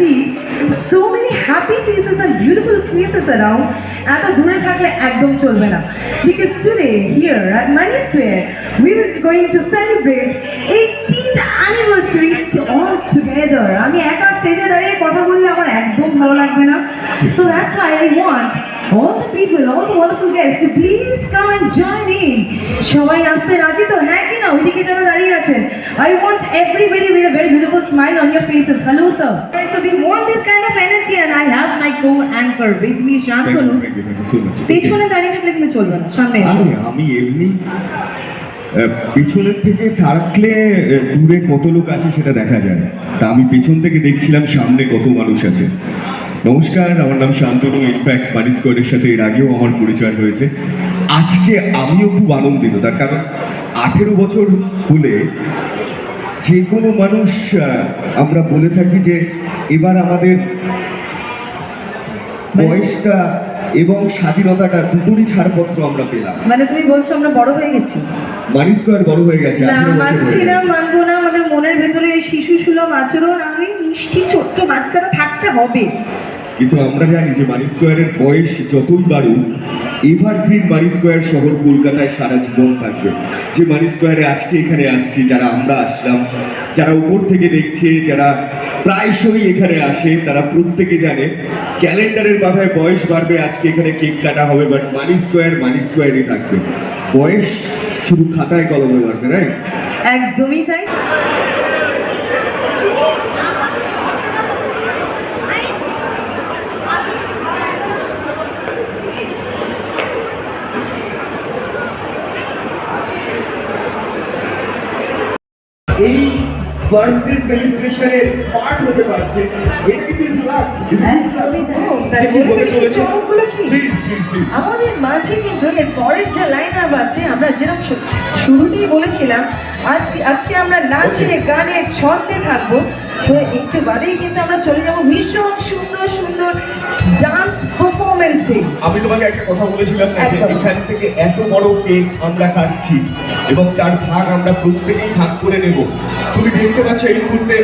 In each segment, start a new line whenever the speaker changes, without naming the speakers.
see so many happy faces and beautiful faces around, এত দূরে থাকলে একদম চলবে না। Because today here at Money Square we will going to celebrate 18th anniversary to all together. আমি একা স্টেজে দাঁড়িয়ে কথা বললে আমার একদম ভালো লাগবে না। So that's why I want all the people, all the wonderful guests to please come and join in. সবাই আসতে রাজি তো? হ্যাঁ কি না? ওইদিকে যারা দাঁড়িয়ে আছেন, I want everybody with a very beautiful smile on your faces. Hello sir. So we want this kind of energy and I have my co-anchor with me, Shantanu. পেছনে দাঁড়িয়ে থাকলে কিন্তু চলবে না, সামনে এসো।
আমি এমনি পেছনের থেকে থাকলে দূরে কত লোক আছে সেটা দেখা যায়, তা আমি পেছন থেকে দেখছিলাম সামনে কত মানুষ আছে। নমস্কার, আমার নাম শান্তনু। ইনফ্যাক্ট মানি স্কোয়ারের সাথে এর আগেও আমার পরিচয় হয়েছে। আজকে আমিও খুব আনন্দিত, তার কারণ 18 বছর হলে যে কোনো মানুষ, আমরা বলে থাকি যে এবার আমাদের বয়সটা এবং স্বাধীনতাটা দুটোরই ছাড়পত্র আমরা পেলাম।
মানে তুমি বলছো আমরা বড় হয়ে গেছি?
মানি স্কোয়ার বড় হয়ে গেছে।
না, মানছি না, মানবো না। আমাদের মনের ভেতরে এই শিশু সুলভ আচরণ, আমি মিষ্টি ছোট্ট বাচ্চারা থাকতে হবে।
কিন্তু আমরা জানি যে মানি স্কোয়ারের বয়স যতই বাড়ুক, এভারগ্রিন মানি স্কোয়ার শহর কলকাতায় সারা জীবন থাকবে। যে মানি স্কোয়ারে আজকে এখানে আসছি, যারা আমরা আসলাম, যারা উপর থেকে দেখছে, যারা প্রায়শই এখানে আসে, তারা প্রত্যেকে জানে ক্যালেন্ডারের মাথায় বয়স বাড়বে, আজকে এখানে কেক কাটা হবে, বাট মানি স্কোয়ারই থাকবে। বয়স শুধু খাতায় কলমে বাড়বে, রাইট?
একদমই তাই।
এই বার্থডে সেলিব্রেশনের পার্ট হতে পারছে, এটা কিন্তু
আমাদের মাঝে কিন্তু এর পরের যে লাইন আপ আছে, আমরা যেরকম শুরুতেই বলেছিলাম আজকে আমরা নাচে গানে ছন্দে থাকবো। তো একটু বাদেই কিন্তু আমরা চলে যাবো ভীষণ সুন্দর সুন্দর ডান্স পারফরমেন্সে।
আমি তোমাকে একটা কথা বলেছিলাম না যে এখান থেকে এত বড় কেক আমরা কাটছি এবং তার ভাগ আমরা প্রত্যেকেই ভাগ করে নেব। তুমি দেখতে পাচ্ছ এই মুহূর্তে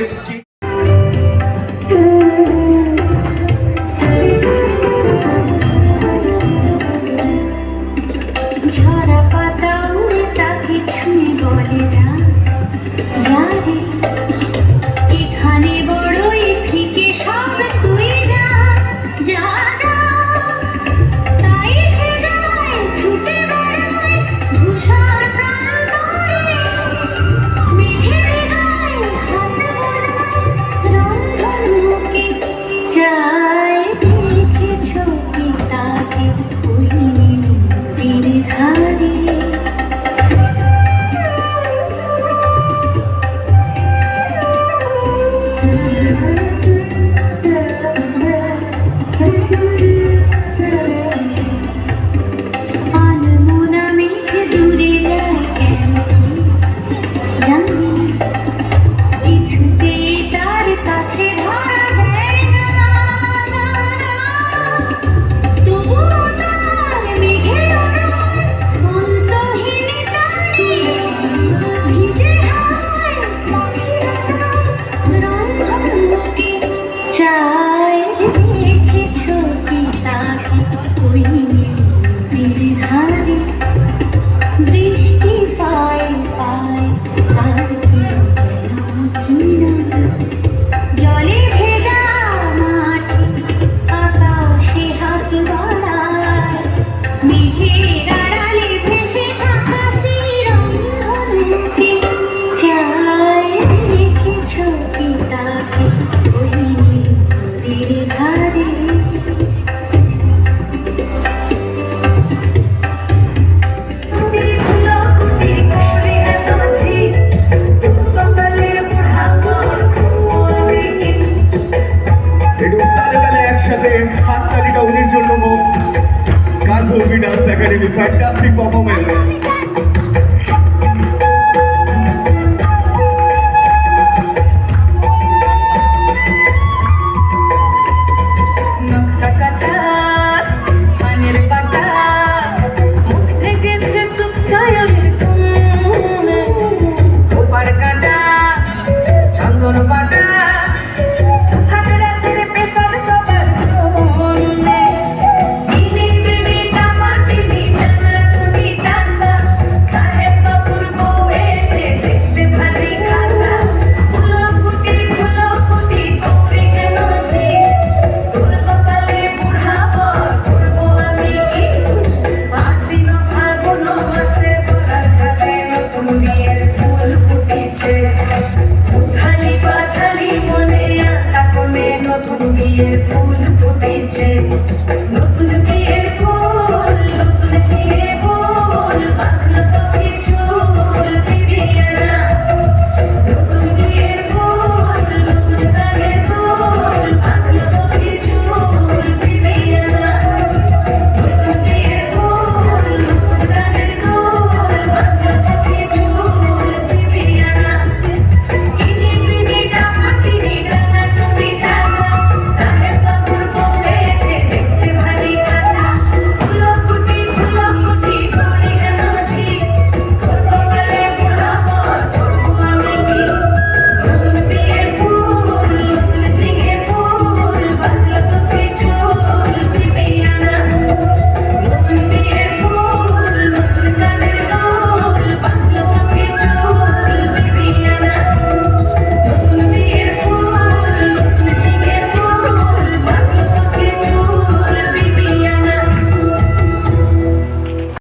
ঝরা পাতা উড়ে তাকে ছুঁয়ে বলে যা যা রে, এখানে বড়ই ফিকে সব তুই যা যা যা। তাই সে যায় ছুটে বেড়ায় ধূসর প্রান্তরে, মেঘের গায়ে হাত বোলায় রংধনুকে। চায় দেখেছ কি তাকে ওই নদীর ধারে। আনমনা মেঘ দূরে যায় কেন জানি, কিছুতেই তার কাছে ধরা দেয় না। তবুও তার মেঘের অন্তহীন টানে ভিজে হায় পাখিরা রংধনুকে। চায় দেখেছ কি তাকে ওই নদীর ধারে, বৃষ্টি পায় পায় তার কেউ যেন ঘৃণা। জলে ভেজা মাঠে আকাশে হাত বাড়ায়, মেঘের আড়ালে ভেসে থাকা সেই রংধনুকে। চায় দেখেছ কি তাকে ওই নদীর ধারে।
একসাথে হাততালিটা ওদের জন্য হোক। গান্ধর্বী ডান্স একাডেমি, ফ্যান্টাস্টিক পারফরমেন্স।
চন্দন বাটা ফুল ফুটেছে